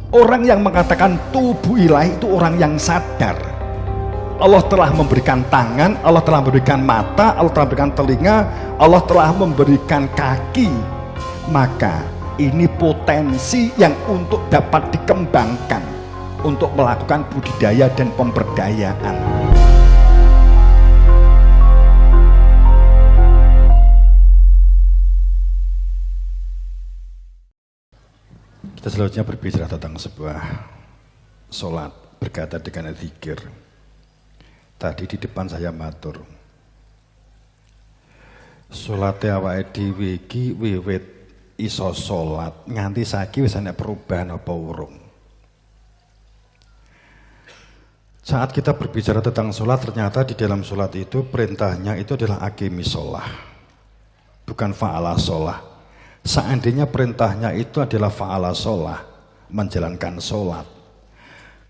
Orang yang mengatakan tubuh ilahi itu orang yang sadar. Allah telah memberikan tangan, Allah telah memberikan mata, Allah telah memberikan telinga, Allah telah memberikan kaki. Maka ini potensi yang untuk dapat dikembangkan untuk melakukan budidaya dan pemberdayaan. Kita selanjutnya berbicara tentang sebuah sholat berkaitan dengan zikir. Tadi di depan saya matur, sholat awake dhewe iki wiwit iso sholat nganti saiki wis ana perubahan apa urung? Saat kita berbicara tentang sholat, ternyata di dalam sholat itu perintahnya itu adalah aqimis sholah, bukan fa'ala sholah. Seandainya perintahnya itu adalah fa'ala sholah, menjalankan sholat.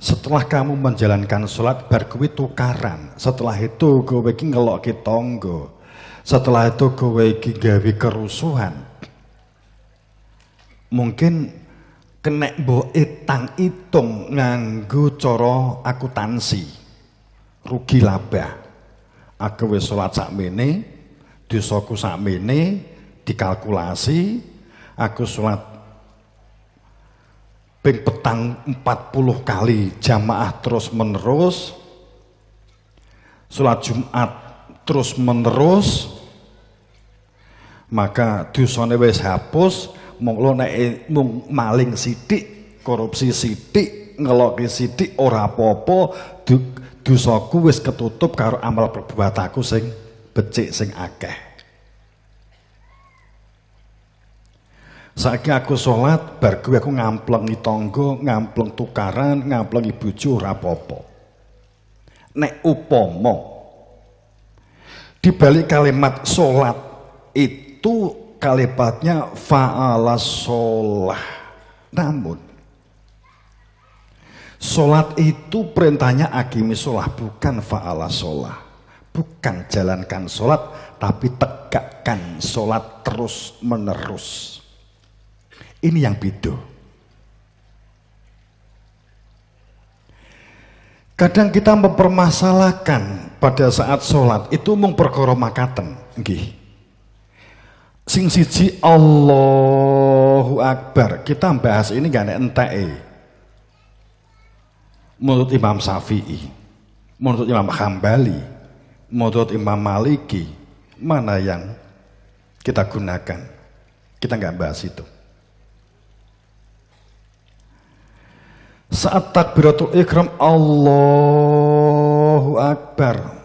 Setelah kamu menjalankan sholat, bar kowe tukaran. Setelah itu kowe iki ngeloki tangga. Setelah itu kowe iki gawe kerusuhan. Mungkin kena mbok itang-itung nganggo cara akuntansi. Rugi laba. Aku wis sholat sakmene, dosaku sakmene, dikalkulasi, aku sholat ping petang 40 kali jamaah terus menerus, sholat Jumat terus menerus, maka dosane wis hapus. Mung maling sithik, korupsi sithik, ngeloki sithik ora apa-apa, dosaku wis ketutup karo amal perbuataku sing becik sing akeh. Saiki aku sholat, bar kuwi aku ngamplengi tangga, ngampleng tukaran, ngamplengi bojo ora apa-apa. Nek upama di balik kalimat sholat itu kalimatnya fa'ala sholah. Namun sholat itu perintahnya aqimis sholah, bukan fa'ala sholah. Bukan jalankan sholat, tapi tegakkan sholat terus menerus. Ini yang beda. Kadang kita mempermasalahkan pada saat sholat itu mung perkara makaten, nggih. Sing siji Allahu Akbar. Kita bahas ini gak enteke. Menurut Imam Syafi'i, menurut Imam Hambali, menurut Imam Maliki, mana yang kita gunakan? Kita nggak bahas itu. Saat takbiratul ihram Allahu Akbar,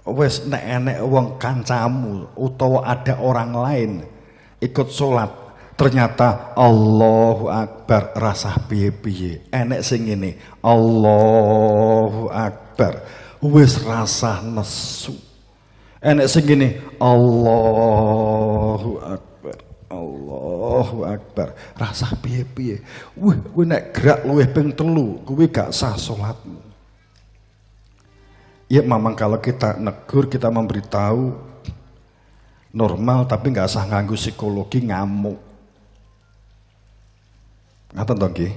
wes nek enek wong kancamu utawa ada orang lain ikut sholat, ternyata Allahu Akbar rasa piye-piye, enek sing ngene Allahu Akbar wes rasa nesu, enek sing ngene Allahu Akbar Allahu Akbar rasa piye-piye, kowe nek gerak luwih ping 3 kowe gak sah salatmu. Ya memang kalau kita negur, kita memberitahu normal, tapi nggak usah nganggu psikologi ngamuk. Ngaten to nggih?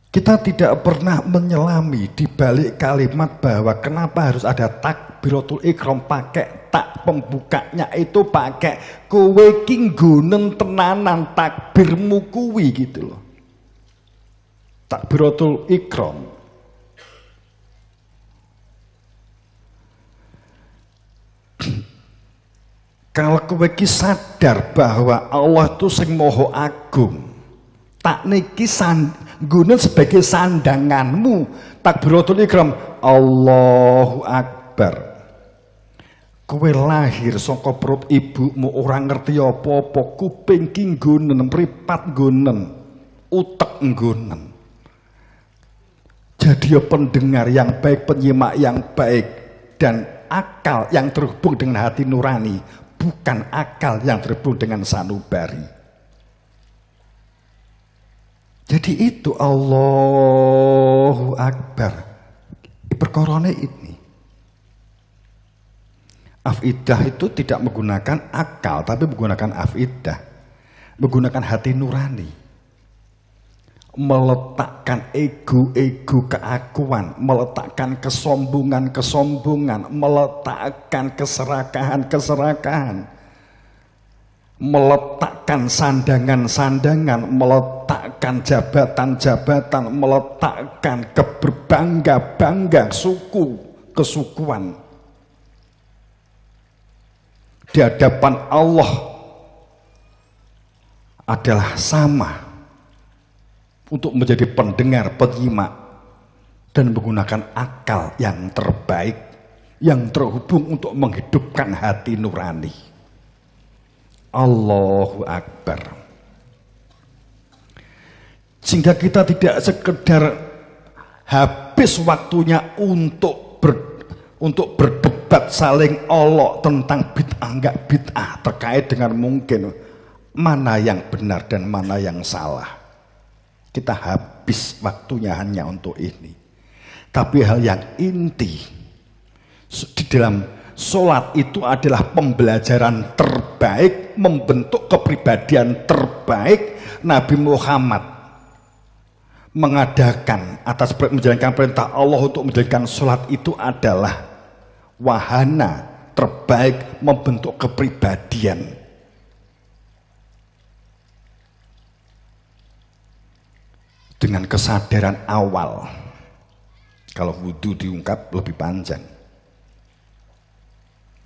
Kita tidak pernah menyelami di balik kalimat bahwa kenapa harus ada takbiratul ihram, pakai tak pembukanya itu pakai kowe ki nggonen tenanan takbirmu kuwi gitu loh. Takbiratul ihram. Kalau kowe ki sadar bahwa Allah itu sing moho agung, tak niki guna sebagai sandanganmu, takbiratul ihram Allahu Akbar. Kowe lahir saka perut ibumu orang ngerti apa-apa, kuping ki nggonen, mripat nggonen, utek nggonen. Jadi pendengar yang baik, penyimak yang baik, dan akal yang terhubung dengan hati nurani, bukan akal yang terhubung dengan sanubari. Jadi itu Allahu Akbar. Perkorone ini. Afidah itu tidak menggunakan akal, tapi menggunakan afidah. Menggunakan hati nurani. meletakkan ego-ego keakuan, meletakkan kesombongan-kesombongan, meletakkan keserakahan-keserakahan, meletakkan sandangan-sandangan, meletakkan jabatan-jabatan, meletakkan keberbangga-bangga suku, kesukuan di hadapan Allah adalah sama untuk menjadi pendengar, penyimak, dan menggunakan akal yang terbaik, yang terhubung untuk menghidupkan hati nurani. Allahu Akbar. Sehingga kita tidak sekedar habis waktunya untuk berdebat saling olok tentang bid'ah enggak bid'ah, terkait dengan mungkin mana yang benar dan mana yang salah. Kita habis waktunya hanya untuk ini. Tapi hal yang inti di dalam sholat itu adalah pembelajaran terbaik, membentuk kepribadian terbaik. Nabi Muhammad mengadakan atas menjalankan perintah Allah untuk menjalankan sholat itu adalah wahana terbaik membentuk kepribadian. Dengan kesadaran awal, kalau wudhu diungkap lebih panjang.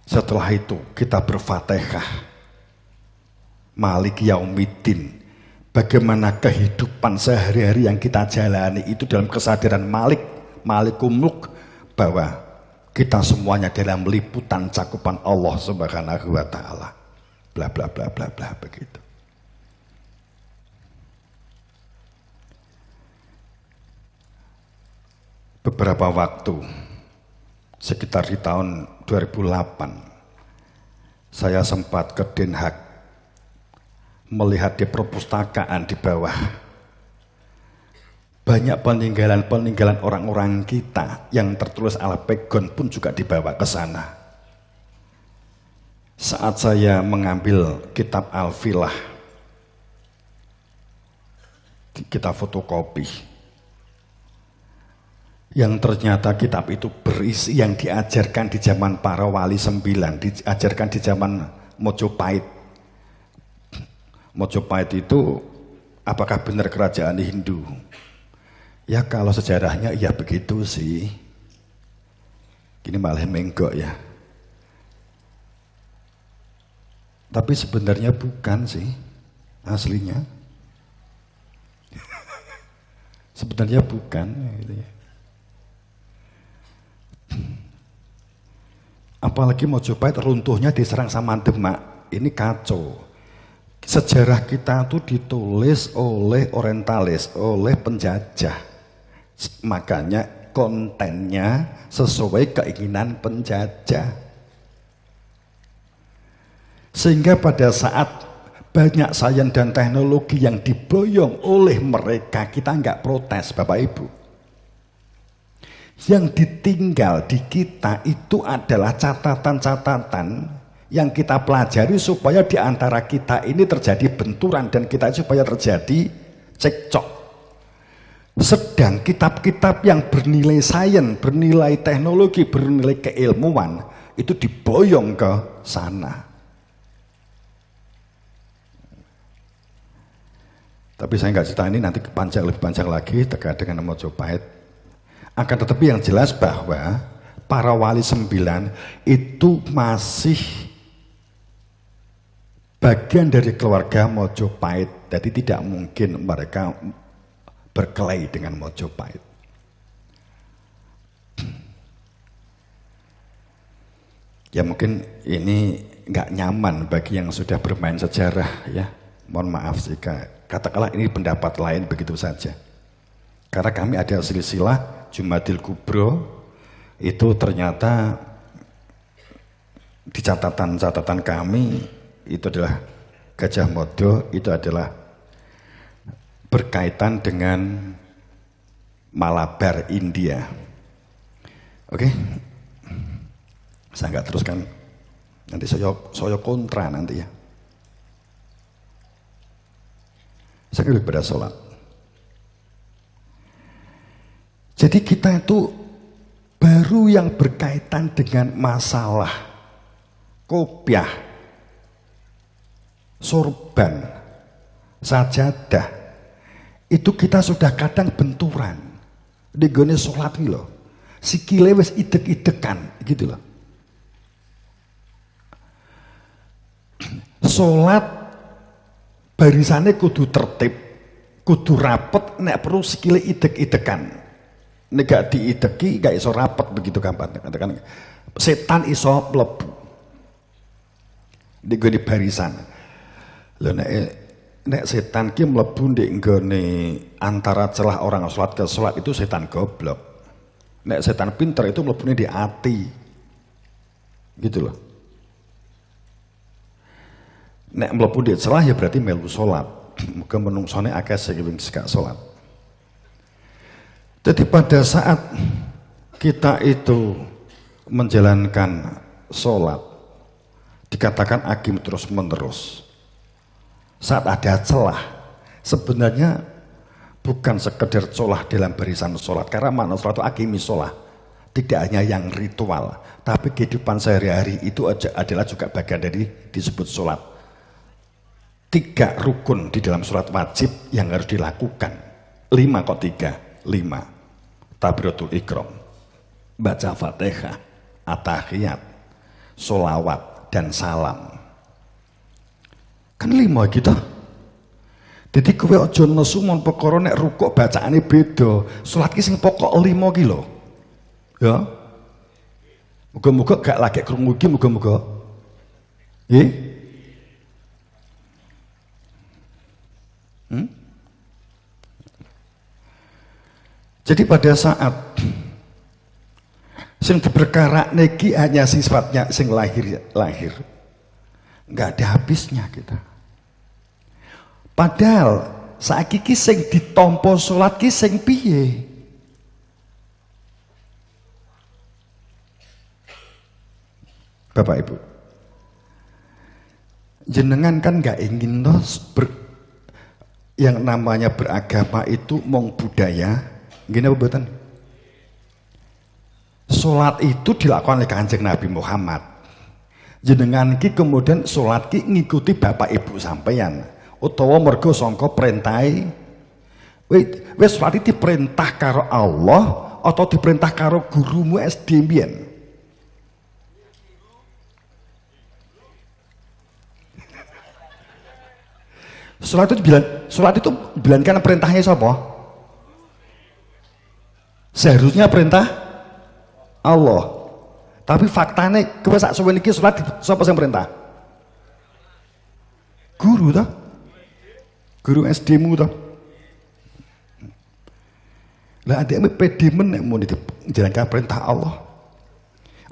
Setelah itu kita berfatihah, Malik Yaumiddin. Bagaimana kehidupan sehari-hari yang kita jalani itu dalam kesadaran Malikum Mulk, bahwa kita semuanya dalam liputan cakupan Allah Subhanahu wa Ta'ala. Bla bla bla bla bla begitu. Beberapa waktu, sekitar di tahun 2008, saya sempat ke Den Haag, melihat di perpustakaan di bawah banyak peninggalan-peninggalan orang-orang kita yang tertulis Al-Pegon pun juga dibawa ke sana. Saat saya mengambil kitab Al-Filah, kita fotokopi, yang ternyata kitab itu berisi yang diajarkan di zaman para wali 9, diajarkan di zaman Mojopahit. Mojopahit itu apakah benar kerajaan Hindu? Ya kalau sejarahnya ya begitu sih. Ini malah menggok ya. Tapi sebenarnya bukan sih aslinya. Sebenarnya bukan gitu ya. Apalagi Mojopahit runtuhnya diserang sama Demak, ini kacau. Sejarah kita itu ditulis oleh orientalis, oleh penjajah. Makanya kontennya sesuai keinginan penjajah. Sehingga pada saat banyak sains dan teknologi yang diboyong oleh mereka, kita nggak protes Bapak Ibu. Yang ditinggal di kita itu adalah catatan-catatan yang kita pelajari supaya di antara kita ini terjadi benturan dan kita supaya terjadi cekcok. Sedang kitab-kitab yang bernilai sains, bernilai teknologi, bernilai keilmuan itu diboyong ke sana. Tapi saya nggak cerita ini, nanti lebih panjang lagi terkait dengan Mojopahit. Akan tetapi yang jelas bahwa para wali 9 itu masih bagian dari keluarga Mojopahit. Jadi tidak mungkin mereka berkelahi dengan Mojopahit. Ya mungkin ini nggak nyaman bagi yang sudah bermain sejarah ya. Mohon maaf jika katakanlah ini pendapat lain begitu saja. Karena kami ada silsilah Jumadil Kubro, itu ternyata di catatan-catatan kami itu adalah Gajah Mada itu adalah berkaitan dengan Malabar India. Oke, saya nggak teruskan, nanti saya kontra nanti ya. Saya lebih pada sholat. Jadi kita itu baru yang berkaitan dengan masalah kopiah, sorban, sajadah, itu kita sudah kadang benturan di gone sholat ini loh, sikile wis idek-idekan gitu loh. Sholat barisannya kudu tertib, kudu rapet, nek perlu sikile idek-idekan. Nek gak diideki gak iso rapet, begitu gampang. Katakan setan iso mlebu di gone barisan. Lho nek setan ki mlebu ndek nggone antara celah orang sholat ke sholat itu setan goblok. Nek setan pinter itu mlebune di ati. Gitu loh. Nek mlebu di celah ya berarti melu sholat. Muga menungsone akeh sing gak sholat. Jadi pada saat kita itu menjalankan sholat, dikatakan agim terus menerus. Saat ada celah, sebenarnya bukan sekedar celah dalam barisan sholat, karena makna sholat itu agimi sholat, tidak hanya yang ritual, tapi kehidupan sehari-hari itu adalah juga bagian dari disebut sholat. 3 rukun di dalam sholat wajib yang harus dilakukan. 5 kok 3? 5. Takbiratul ihram, baca Fatihah, at-tahiyat, sholawat, dan salam. Kan 5 gitu. Jadi kowe aja nesu mon perkara nek rukuk bacaane beda. Salat ki sing pokok 5 ki lho. Ya. Muga-muga gak lagi krungu iki, muga-muga. Nggih. Jadi pada saat sing diperkara niki hanya sifatnya sing lahir, nggak ada habisnya kita. Padahal saiki ki sing ditampa salat ki sing piye? Bapak Ibu, jenengan kan nggak ingin yang namanya beragama itu mong budaya. Gini apa betul? Sholat itu dilakukan oleh Kanjeng Nabi Muhammad. Jenengan ki kemudian sholat ki ngikuti bapak ibu sampeyan, utawa mergo sangka perintahe. Wis sholat itu diperintah karo Allah atau diperintah karo gurumu SD mbiyen? Sholat itu dijalankan perintahnya siapa? Seharusnya perintah Allah. Tapi faktanya kowe sak suwe niki salat sapa sing perintah? Guru ta? Guru SD-mu ta? Lah adekmu pede men nek mau dijalankan perintah Allah.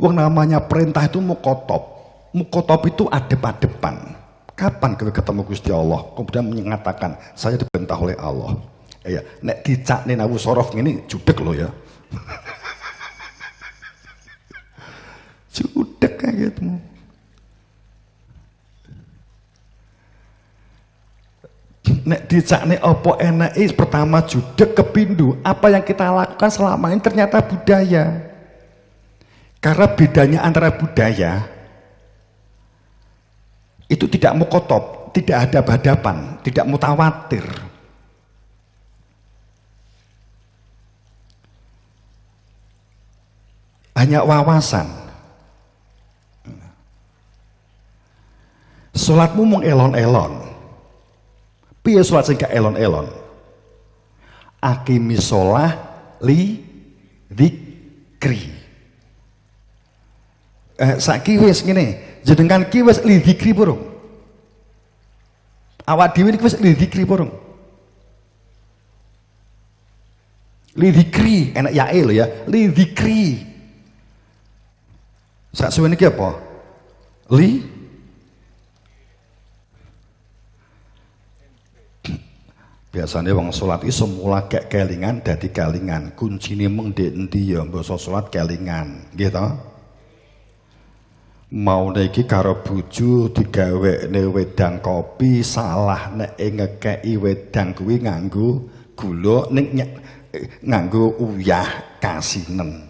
Wong namanya perintah itu mukotob. Mukotob itu adep-adepan. Kapan kowe ketemu Gusti Allah kemudian mengatakan saya diperintah oleh Allah? Ya, nek dicakne Abu Sorof ngene judek lho ya. Judek kayak gitu. Nek dicakne apa enake pertama judek kepindu, apa yang kita lakukan selama ini ternyata budaya. Karena bedanya antara budaya itu tidak mukotob, tidak ada hadapan, tidak mutawatir. Hanya wawasan. Salatmu mung elon-elon. Piye salat sing gak elon-elon? Aqimi shalah li dzikri. Saiki wis ngene, jenengan ki wis li dzikri burung. Awak dhewe iki wis li dzikri burung. Li dzikri, enak yae lho ya, li dzikri. Sak suwe niki apa? Biasanya wong salat iki semula gak kelingan dadi kelingan. Kuncine mung endi ya basa salat kelingan, nggih to? Mau iki karo bojo digawekne wedang kopi, salah nek ngekeki wedang kuwi nganggo gula ning nganggo uyah kasinen.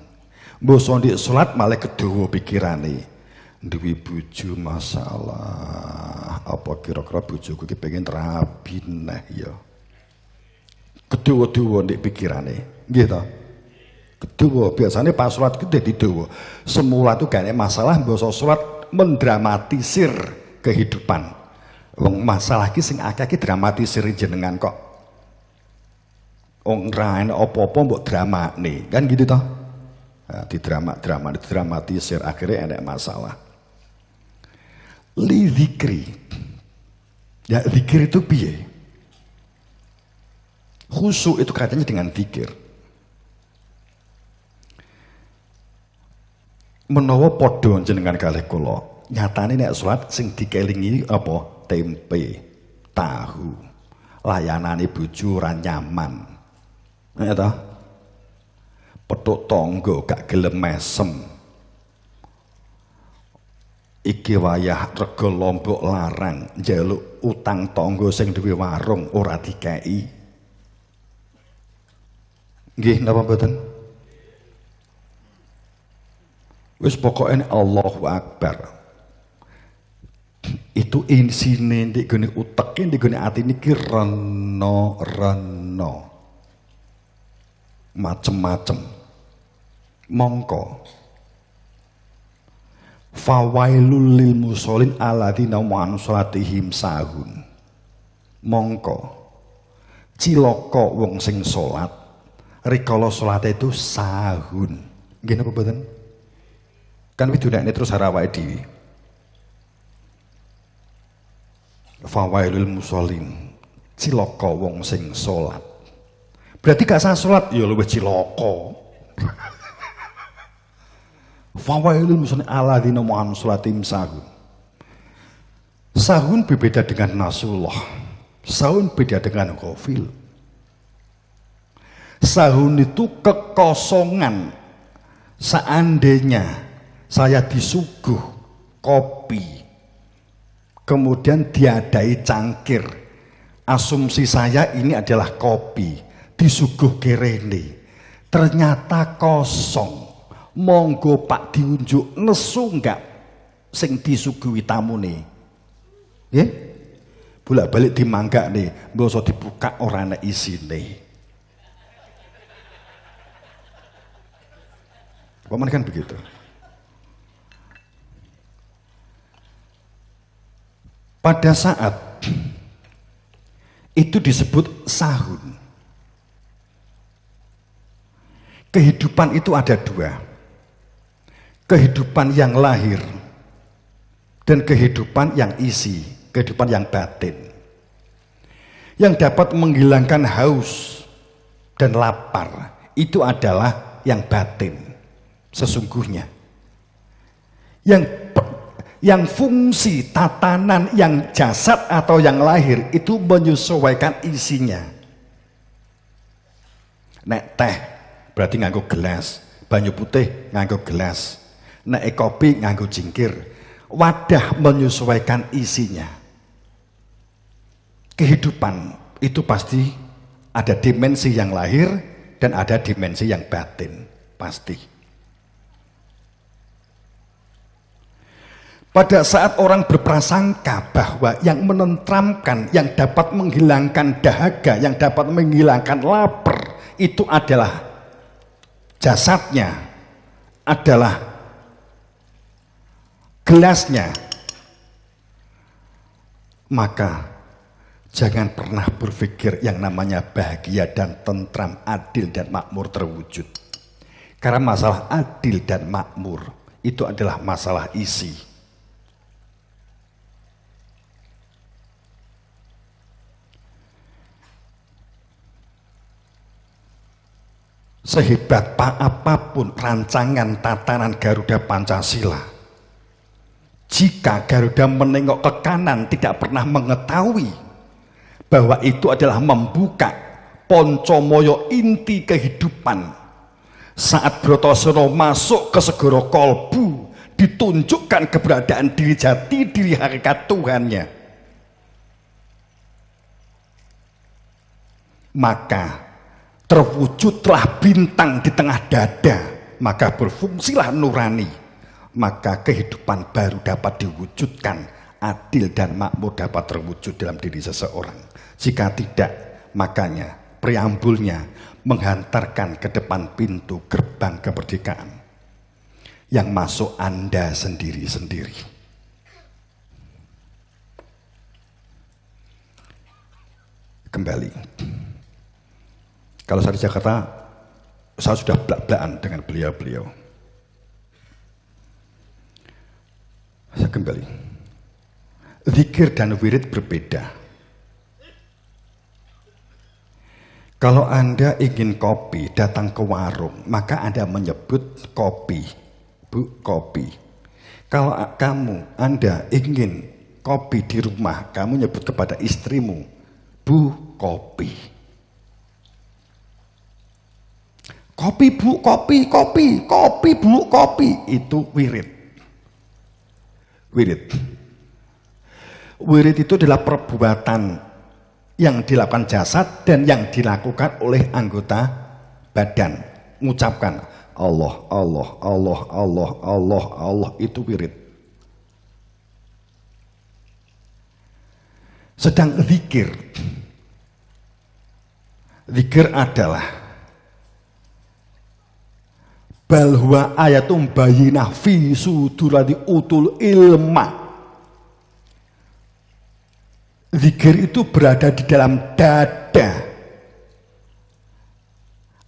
Mbok ndik salat malah kedawa pikirane. Duwe bojo masalah. Apa kira-kira bojoku iki pengen rabi neh ya. Kedawa-dawa ndik pikirane. Nggih ta? Kedawa biasane pas salat ku dadi dawa. Semula tuh gak masalah mbok salat mendramatisir kehidupan. Wong masalah iki sing akeh dramatisir jenengan kok. Wong ra enak apa-apa mbok dramane, kan gitu toh? Nah, didramatisir akhirnya enak masalah. Li zikri. Ya zikir itu piye? Khusyuk itu katanya dengan zikir. Menawa padha jenengan kalih kula, nyatane nek salat sing dikelingi apa? Tempe, tahu. Layanane bojo ora nyaman. Ya toh? Petuk tangga gak gelem mesem. Iki wayah rega lombok larang njaluk utang tangga sing duwe warung ora dikeki. Nggih napa mboten? Wis pokoknya Allahu Akbar. Itu insine ndek gone uteke ndek gone atine iki rena. Macem-macem. Mongko fawailul lil musallin alladzina an salatihim sahun. Mongko cilaka wong sing salat rikala salate itu sahun. Nggih napa mboten? Kan widunane terus harawake dhewe. Fawailul musallin, cilaka wong sing salat. Berarti gak sah salat ya luwih cilaka. Fawailul musallin alladzina an salatihim sahun. Sahun berbeda dengan nasullah. Sahun beda dengan ghafil. Sahun itu kekosongan. Seandainya saya disuguh kopi, kemudian diadai cangkir, asumsi saya ini adalah kopi, disuguh kerene, ternyata kosong. Monggo Pak diunjuk nesu enggak sing disuguhi tamune. Nggih? Bolak-balik dimanggakne, mbok dibuka ora ana isine. Paman kan begitu. Pada saat itu disebut sahun. Kehidupan itu ada dua. Kehidupan yang lahir dan kehidupan yang isi, kehidupan yang batin. Yang dapat menghilangkan haus dan lapar itu adalah yang batin sesungguhnya. Yang fungsi tatanan yang jasad atau yang lahir itu menyesuaikan isinya. Nek teh berarti nganggo gelas, banyu putih nganggo gelas, nek kopi nganggo cingkir. Wadah menyesuaikan isinya. Kehidupan itu pasti ada dimensi yang lahir dan ada dimensi yang batin, pasti. Pada saat orang berprasangka bahwa yang menentramkan, yang dapat menghilangkan dahaga, yang dapat menghilangkan lapar, itu adalah jasadnya, adalah gelasnya, maka jangan pernah berpikir yang namanya bahagia dan tentram, adil dan makmur terwujud. Karena masalah adil dan makmur itu adalah masalah isi. Sehebat apapun rancangan tatanan Garuda Pancasila, jika Garuda menengok ke kanan tidak pernah mengetahui bahwa itu adalah membuka poncomoyo inti kehidupan. Saat Bratasena masuk ke segoro kolbu, ditunjukkan keberadaan diri jati, diri hakikat Tuhannya. Maka terwujudlah bintang di tengah dada, maka berfungsilah nurani, maka kehidupan baru dapat diwujudkan, adil dan makmur dapat terwujud dalam diri seseorang. Jika tidak, makanya preambulnya menghantarkan ke depan pintu gerbang kemerdekaan yang masuk Anda sendiri-sendiri. Kembali, kalau saya di Jakarta, saya sudah belak-belakan dengan beliau-beliau. Saya kembali, zikir dan wirid berbeda. Kalau Anda ingin kopi, datang ke warung, maka Anda menyebut kopi, Bu, kopi. Kalau Anda ingin kopi di rumah, kamu nyebut kepada istrimu, Bu, kopi. Kopi, Bu, kopi, kopi, kopi, Bu, kopi. Itu wirid. Wirid. Wirid itu adalah perbuatan yang dilakukan jasad dan yang dilakukan oleh anggota badan. Mengucapkan Allah, Allah, Allah, Allah, Allah, Allah, itu wirid. Sedang zikir. Zikir adalah bal huwa ayatum bayyinah fi sudurati utul ilma. Zikir itu berada di dalam dada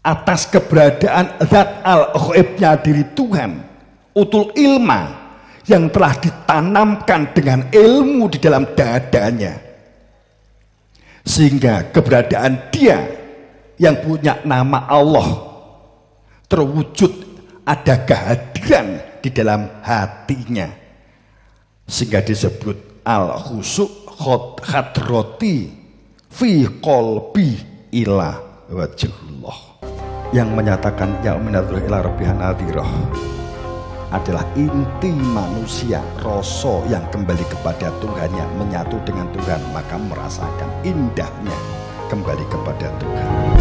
atas keberadaan zat al-ghaibnya diri Tuhan, utul ilma, yang telah ditanamkan dengan ilmu di dalam dadanya, sehingga keberadaan dia yang punya nama Allah terwujud, ada kehadiran di dalam hatinya, sehingga disebut al-khusuk khadrati fi qalbi ila wajhullah. Yang menyatakan ya minadzur ila rabbiha nadhirah adalah inti manusia, rasa yang kembali kepada Tuhannya, menyatu dengan Tuhan, maka merasakan indahnya kembali kepada Tuhan.